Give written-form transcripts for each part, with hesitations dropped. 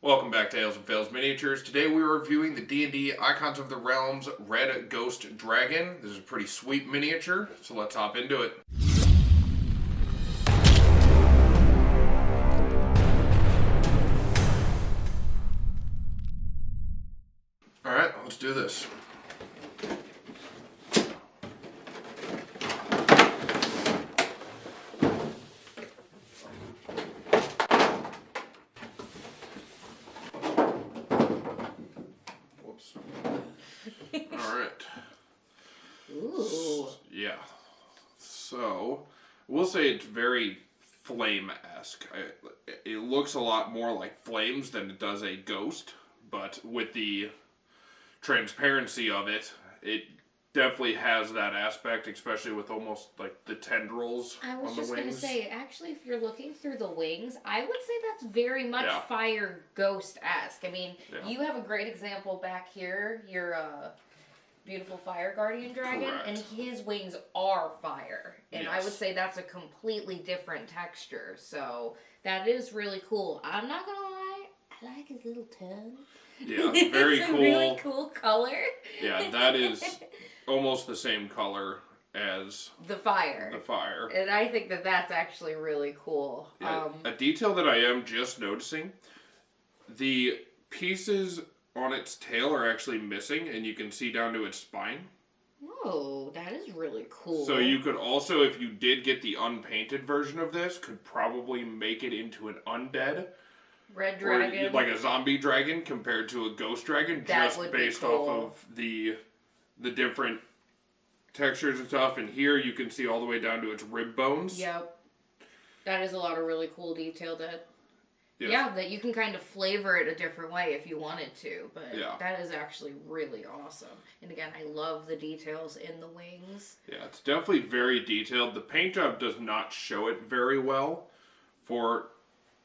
Welcome back to Tales of Fails Miniatures. Today we are reviewing the D&D Icons of the Realms Red Ghost Dragon. This is a pretty sweet miniature, so let's hop into it. Alright, let's do this. Alright. Ooh. Yeah. So, we'll say it's very flame-esque. It looks a lot more like flames than it does a ghost, but with the transparency of it, it definitely has that aspect, especially with almost like the tendrils I was on the just going to wings. say, actually, if you're looking through the wings, I would say that's very much fire ghost-esque. I mean, you have a great example back here, your beautiful fire guardian dragon, Correct. and his wings are fire. And I would Yes. say that's a completely different texture. So that is really cool. I'm not going to lie, I like his little tongue. Yeah, very it's cool. a really cool color. Yeah, that is almost the same color as the fire. And I think that that's actually really cool. Yeah, a detail that I am just noticing, the pieces on its tail are actually missing, and you can see down to its spine. Oh, that is really cool. So you could also, if you did get the unpainted version of this, could probably make it into an undead. Red dragon. Or like a zombie dragon compared to a ghost dragon, that just would based be cool. off of the different textures and stuff. And here you can see all the way down to its rib bones. Yep. That is a lot of really cool detail that... Yes. Yeah, that you can kind of flavor it a different way if you wanted to. But that is actually really awesome. And again, I love the details in the wings. Yeah, it's definitely very detailed. The paint job does not show it very well for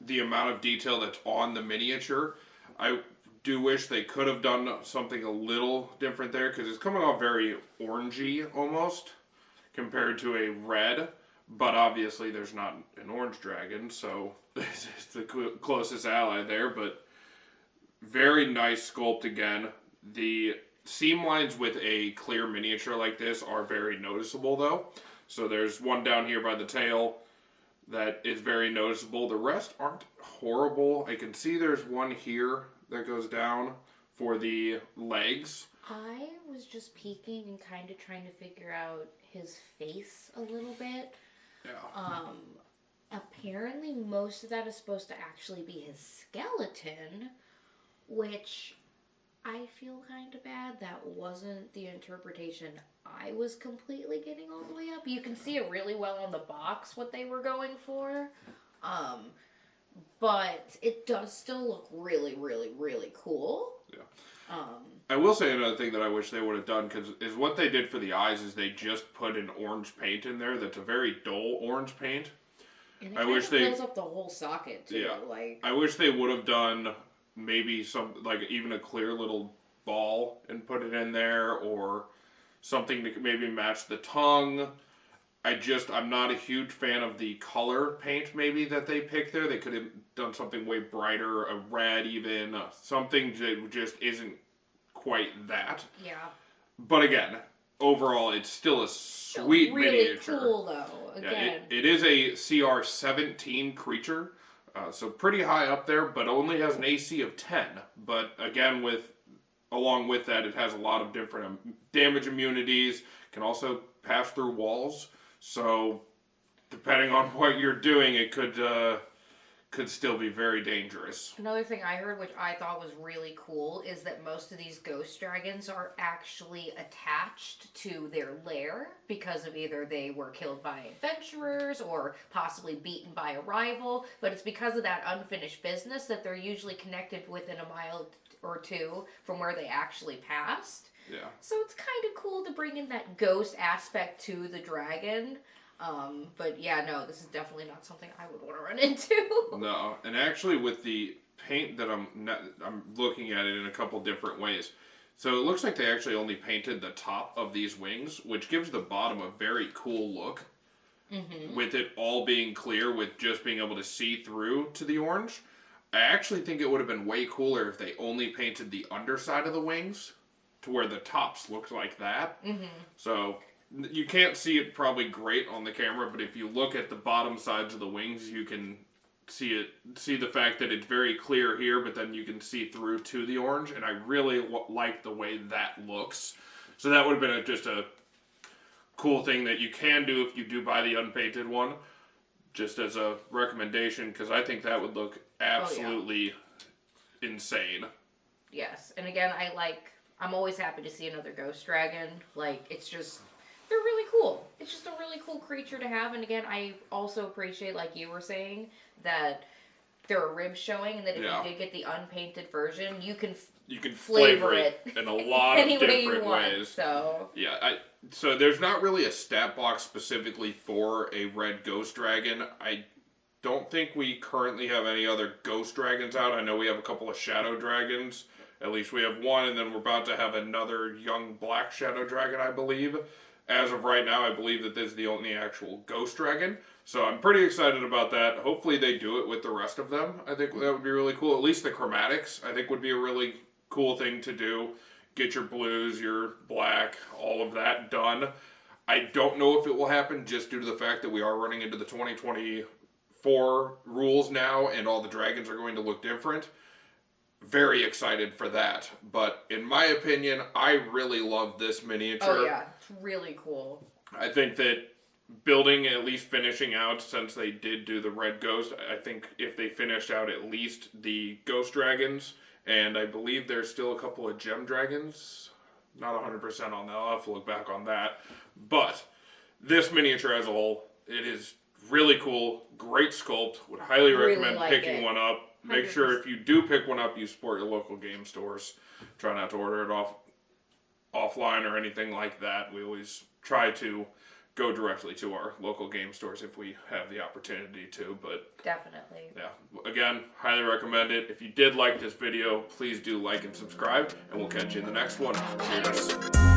the amount of detail that's on the miniature. I do wish they could have done something a little different there, because it's coming off very orangey almost compared to a red. But obviously there's not an orange dragon, so it's the closest ally there. But very nice sculpt again. The seam lines with a clear miniature like this are very noticeable though. So there's one down here by the tail that is very noticeable. The rest aren't horrible. I can see there's one here that goes down for the legs. I was just peeking and kind of trying to figure out his face a little bit. Yeah. Apparently most of that is supposed to actually be his skeleton, which I feel kind of bad. That wasn't the interpretation I was completely getting all the way up. You can see it really well on the box what they were going for. But it does still look really, really, really cool. Yeah. I will say another thing that I wish they would have done, because is what they did for the eyes is they just put an orange paint in there that's a very dull orange paint. And it fills up the whole socket too. Yeah. Like, I wish they would have done maybe some, like even a clear little ball and put it in there, or something to maybe match the tongue. I'm not a huge fan of the color paint maybe that they picked there. They could have done something way brighter, a red even, something that just isn't quite that. Yeah. But again, overall, it's still a sweet really miniature. Cool though. Again, it is a CR 17 creature, so pretty high up there, but only has an AC of 10. But again, along with that, it has a lot of different damage immunities. Can also pass through walls. So, depending on what you're doing, it could still be very dangerous. Another thing I heard, which I thought was really cool, is that most of these ghost dragons are actually attached to their lair because of either they were killed by adventurers or possibly beaten by a rival, but it's because of that unfinished business that they're usually connected within a mile or two from where they actually passed. Yeah. So it's kind of cool to bring in that ghost aspect to the dragon. But yeah, no, this is definitely not something I would want to run into. No, and actually with the paint that I'm looking at it in a couple different ways. So it looks like they actually only painted the top of these wings, which gives the bottom a very cool look. With it all being clear, with just being able to see through to the orange. I actually think it would have been way cooler if they only painted the underside of the wings to where the tops looked like that. So you can't see it probably great on the camera, but if you look at the bottom sides of the wings, you can see the fact that it's very clear here, but then you can see through to the orange, and I really like the way that looks. So that would have been just a cool thing that you can do if you do buy the unpainted one, just as a recommendation, because I think that would look absolutely insane. Yes, and again, I'm always happy to see another ghost dragon. Like, it's just, they're really cool. It's just a really cool creature to have, and again, I also appreciate, like you were saying, that there are ribs showing, and that if you did get the unpainted version, you can flavor it in a lot of different ways. So so there's not really a stat box specifically for a red ghost dragon. I don't think we currently have any other ghost dragons out. I know we have a couple of shadow dragons. At least we have one, and then we're about to have another young black shadow dragon, I believe. As of right now, I believe that this is the only actual ghost dragon. So I'm pretty excited about that. Hopefully they do it with the rest of them. I think that would be really cool. At least the chromatics, I think, would be a really cool thing to do. Get your blues, your black, all of that done. I don't know if it will happen just due to the fact that we are running into the 2024 rules now, and all the dragons are going to look different. Very excited for that. But in my opinion, I really love this miniature. Oh yeah, it's really cool. I think that building, at least finishing out, since they did do the red ghost, I think if they finished out at least the ghost dragons, and I believe there's still a couple of gem dragons, not 100% on that, I'll have to look back on that, but this miniature as a whole, it is really cool, great sculpt, would highly recommend picking one up. Make 100%. Sure if you do pick one up, you support your local game stores. Try not to order it offline or anything like that. We always try to go directly to our local game stores if we have the opportunity to, but definitely. Yeah. Again, highly recommend it. If you did like this video, please do like and subscribe, and we'll catch you in the next one. Cheers.